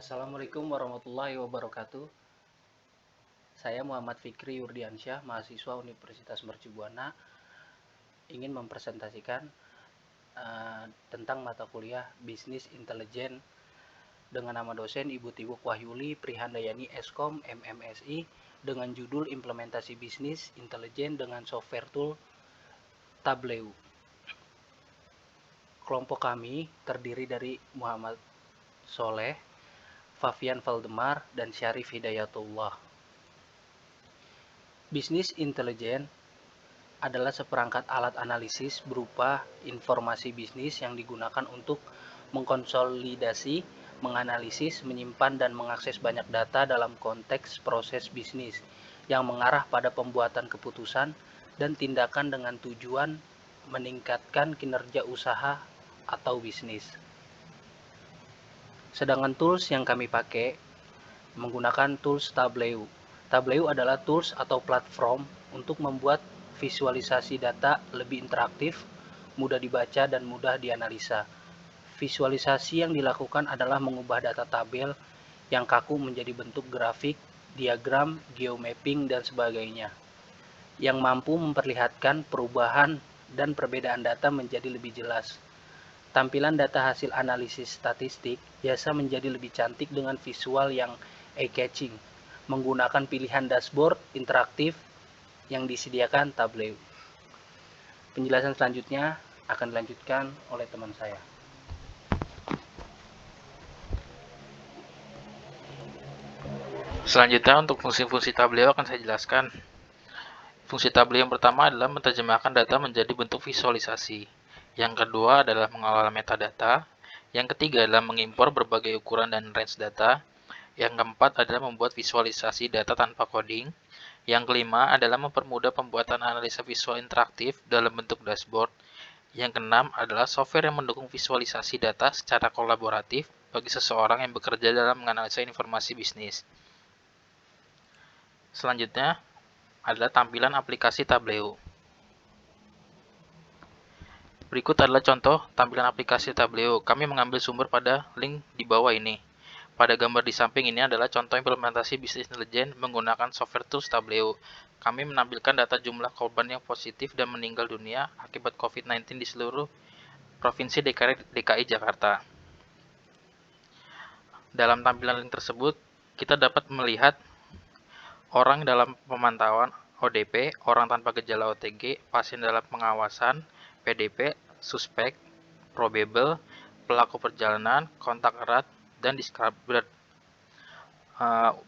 Assalamualaikum warahmatullahi wabarakatuh. Saya Muhammad Fikri Yurdiansyah, mahasiswa Universitas Mercubuana, ingin mempresentasikan tentang mata kuliah Bisnis Intelijen dengan nama dosen Ibu Tibuk Wahyuli Prihandayani Eskom MMSI dengan judul Implementasi Bisnis Intelijen dengan Software Tool Tableau. Kelompok kami terdiri dari Muhammad Soleh, Fafian Valdemar, dan Syarif Hidayatullah. Bisnis intelijen adalah seperangkat alat analisis berupa informasi bisnis yang digunakan untuk mengkonsolidasi, menganalisis, menyimpan, dan mengakses banyak data dalam konteks proses bisnis yang mengarah pada pembuatan keputusan dan tindakan dengan tujuan meningkatkan kinerja usaha atau bisnis. Sedangkan tools yang kami pakai menggunakan tools Tableau. Tableau adalah tools atau platform untuk membuat visualisasi data lebih interaktif, mudah dibaca, dan mudah dianalisa. Visualisasi yang dilakukan adalah mengubah data tabel yang kaku menjadi bentuk grafik, diagram, geomapping, dan sebagainya, yang mampu memperlihatkan perubahan dan perbedaan data menjadi lebih jelas. Tampilan data hasil analisis statistik biasa menjadi lebih cantik dengan visual yang eye-catching, menggunakan pilihan dashboard interaktif yang disediakan Tableau. Penjelasan selanjutnya akan dilanjutkan oleh teman saya. Selanjutnya untuk fungsi-fungsi Tableau akan saya jelaskan. Fungsi Tableau yang pertama adalah menerjemahkan data menjadi bentuk visualisasi. Yang kedua adalah mengolah metadata. Yang ketiga adalah mengimpor berbagai ukuran dan range data. Yang keempat adalah membuat visualisasi data tanpa coding. Yang kelima adalah mempermudah pembuatan analisa visual interaktif dalam bentuk dashboard. Yang keenam adalah software yang mendukung visualisasi data secara kolaboratif bagi seseorang yang bekerja dalam menganalisa informasi bisnis. Selanjutnya adalah tampilan aplikasi Tableau. Berikut adalah contoh tampilan aplikasi Tableau. Kami mengambil sumber pada link di bawah ini. Pada gambar di samping ini adalah contoh implementasi bisnis intelijen menggunakan software tools Tableau. Kami menampilkan data jumlah korban yang positif dan meninggal dunia akibat COVID-19 di seluruh Provinsi DKI Jakarta. Dalam tampilan link tersebut, kita dapat melihat orang dalam pemantauan ODP, orang tanpa gejala OTG, pasien dalam pengawasan, PDP, suspek, probable, pelaku perjalanan, kontak erat, dan discovered.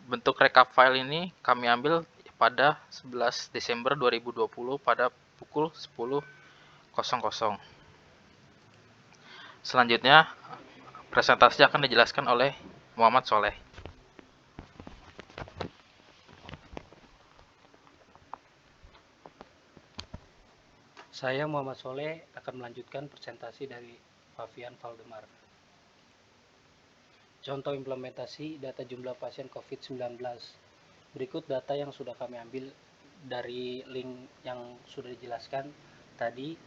Bentuk rekap file ini kami ambil pada 11 Desember 2020 pada pukul 10.00. Selanjutnya, presentasi akan dijelaskan oleh Muhammad Soleh. Saya Muhammad Soleh akan melanjutkan presentasi dari Fafian Valdemar. Contoh implementasi data jumlah pasien COVID-19. Berikut data yang sudah kami ambil dari link yang sudah dijelaskan tadi.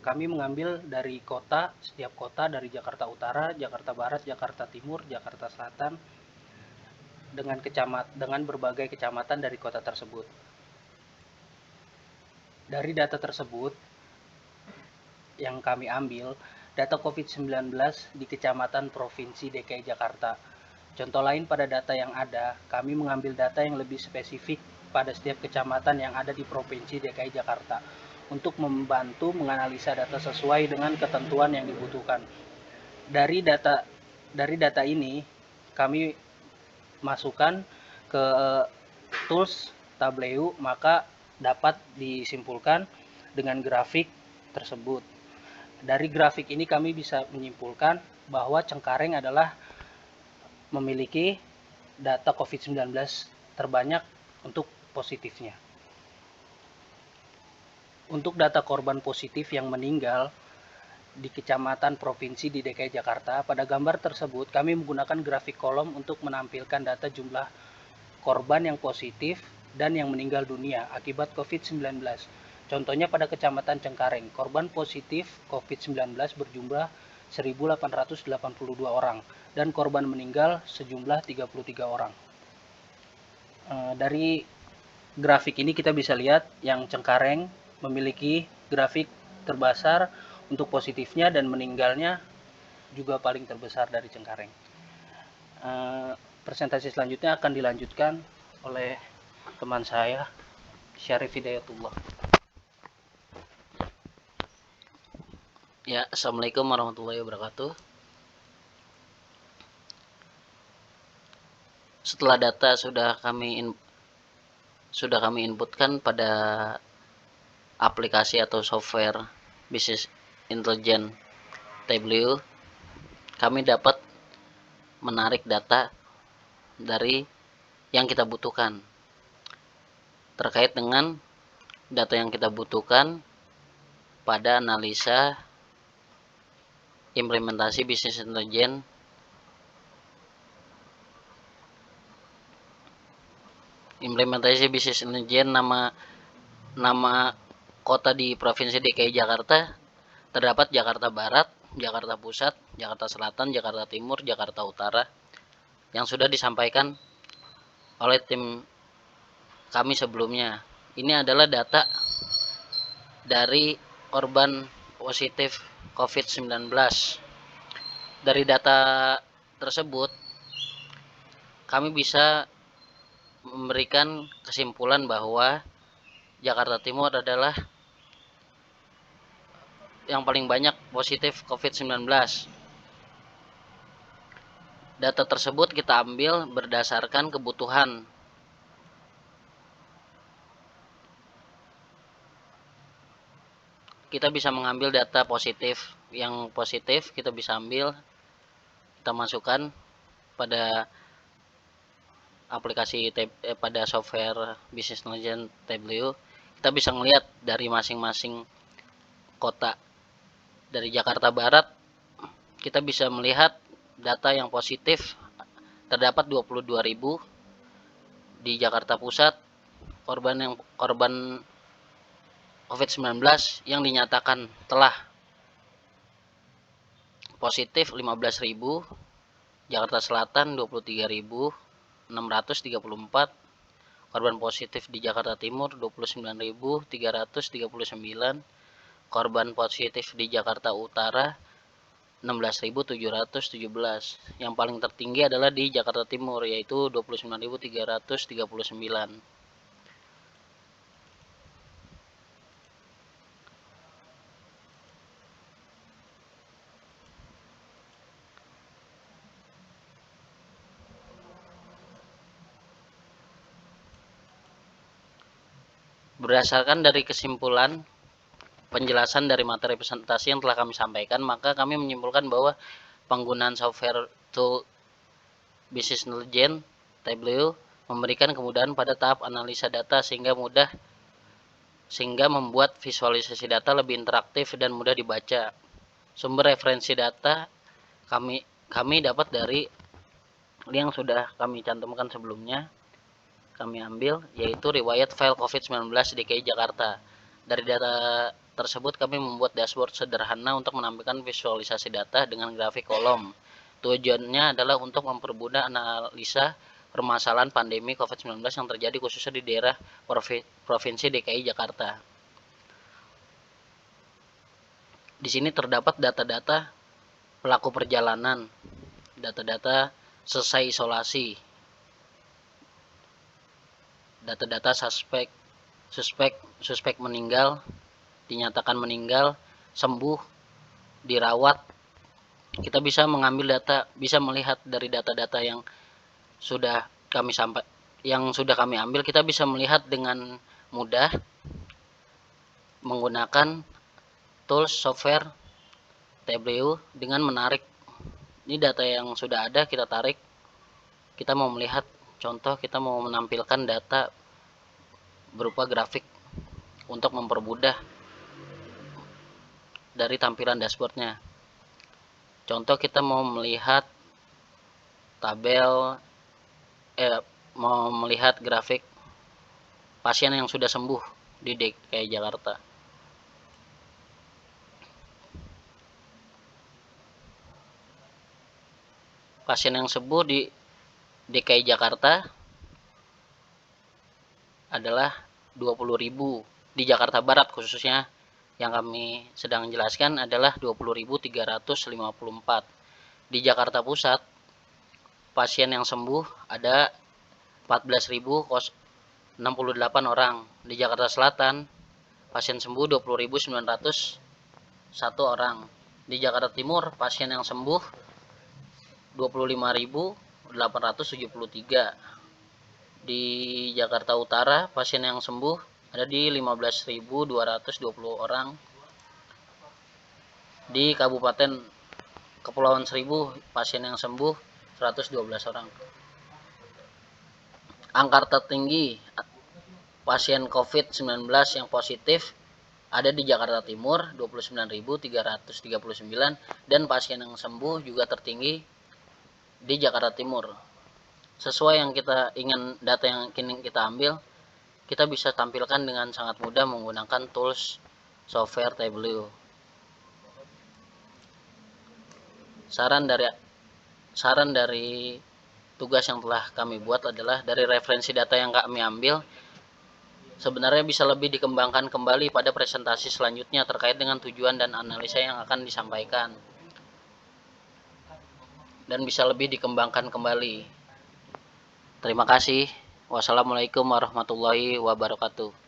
Kami mengambil dari kota, setiap kota dari Jakarta Utara, Jakarta Barat, Jakarta Timur, Jakarta Selatan, dengan berbagai kecamatan dari kota tersebut. Dari data tersebut yang kami ambil, data COVID-19 di Kecamatan Provinsi DKI Jakarta. Contoh lain pada data yang ada, kami mengambil data yang lebih spesifik pada setiap kecamatan yang ada di Provinsi DKI Jakarta untuk membantu menganalisa data sesuai dengan ketentuan yang dibutuhkan. Dari data ini, kami masukkan ke tools Tableau, maka dapat disimpulkan dengan grafik tersebut. Dari grafik ini kami bisa menyimpulkan bahwa Cengkareng adalah memiliki data COVID-19 terbanyak untuk positifnya. Untuk data korban positif yang meninggal di kecamatan provinsi di DKI Jakarta, pada gambar tersebut kami menggunakan grafik kolom untuk menampilkan data jumlah korban yang positif dan yang meninggal dunia akibat COVID-19. Contohnya pada Kecamatan Cengkareng, korban positif COVID-19 berjumlah 1.882 orang dan korban meninggal sejumlah 33 orang. Dari grafik ini kita bisa lihat yang Cengkareng memiliki grafik terbesar untuk positifnya dan meninggalnya juga paling terbesar dari Cengkareng. Presentasi selanjutnya akan dilanjutkan oleh teman saya, Syarif Hidayatullah. Ya, Assalamualaikum warahmatullahi wabarakatuh. Setelah data sudah kami inputkan pada aplikasi atau software Business Intelligence Tableau, kami dapat menarik data dari yang kita butuhkan. Terkait dengan data yang kita butuhkan pada analisa implementasi Business Intelligence nama kota di Provinsi DKI Jakarta terdapat Jakarta Barat, Jakarta Pusat, Jakarta Selatan, Jakarta Timur, Jakarta Utara yang sudah disampaikan oleh tim kami sebelumnya. Ini adalah data dari korban positif COVID-19. Dari data tersebut, kami bisa memberikan kesimpulan bahwa Jakarta Timur adalah yang paling banyak positif COVID-19. Data tersebut kita ambil berdasarkan kebutuhan. Kita bisa mengambil data positif. Yang positif kita bisa ambil, kita masukkan pada aplikasi pada software Business Intelligence Tableau. Kita bisa melihat dari masing-masing kota. Dari Jakarta Barat, kita bisa melihat data yang positif terdapat 22.000. Di Jakarta Pusat, korban COVID-19 yang dinyatakan telah positif 15.000. Jakarta Selatan 23.634. Korban positif di Jakarta Timur 29.339. Korban positif di Jakarta Utara 16.717. Yang paling tertinggi adalah di Jakarta Timur, yaitu 29.339. Berdasarkan dari kesimpulan penjelasan dari materi presentasi yang telah kami sampaikan, maka kami menyimpulkan bahwa penggunaan software tool Business Intelligence Tableau memberikan kemudahan pada tahap analisa data sehingga membuat visualisasi data lebih interaktif dan mudah dibaca. Sumber referensi data kami dapat dari yang sudah kami cantumkan sebelumnya. Kami ambil, yaitu riwayat file COVID-19 DKI Jakarta. Dari data tersebut kami membuat dashboard sederhana untuk menampilkan visualisasi data dengan grafik kolom. Tujuannya adalah untuk mempermudah analisa permasalahan pandemi COVID-19 yang terjadi khususnya di daerah Provinsi DKI Jakarta. Di sini terdapat data-data pelaku perjalanan, data-data selesai isolasi, data-data suspek meninggal, dinyatakan meninggal, sembuh, dirawat. Kita bisa mengambil data, bisa melihat dari data-data yang sudah kami ambil, kita bisa melihat dengan mudah menggunakan tools software Tableau dengan menarik. Ini data yang sudah ada, kita tarik. Kita mau melihat contoh, kita mau menampilkan data berupa grafik untuk mempermudah dari tampilan dashboardnya. Contoh, kita mau melihat mau melihat grafik pasien yang sudah sembuh di DKI Jakarta. pasien yang sembuh di DKI Jakarta adalah 20.000. Di Jakarta Barat khususnya yang kami sedang jelaskan adalah 20.354. Di Jakarta Pusat pasien yang sembuh ada 14.068 orang. Di Jakarta Selatan pasien sembuh 20.901 orang. Di Jakarta Timur pasien yang sembuh 25.873. Di Jakarta Utara pasien yang sembuh ada di 15.220 orang. Di Kabupaten Kepulauan Seribu pasien yang sembuh 112 orang. Angka tertinggi pasien COVID-19 yang positif ada di Jakarta Timur 29.339 dan pasien yang sembuh juga tertinggi di Jakarta Timur. Sesuai yang data yang kini kita ambil, kita bisa tampilkan dengan sangat mudah menggunakan tools software Tableau. Saran dari tugas yang telah kami buat adalah dari referensi data yang kami ambil sebenarnya bisa lebih dikembangkan kembali pada presentasi selanjutnya terkait dengan tujuan dan analisa yang akan disampaikan dan bisa lebih dikembangkan kembali. Terima kasih. Wassalamualaikum warahmatullahi wabarakatuh.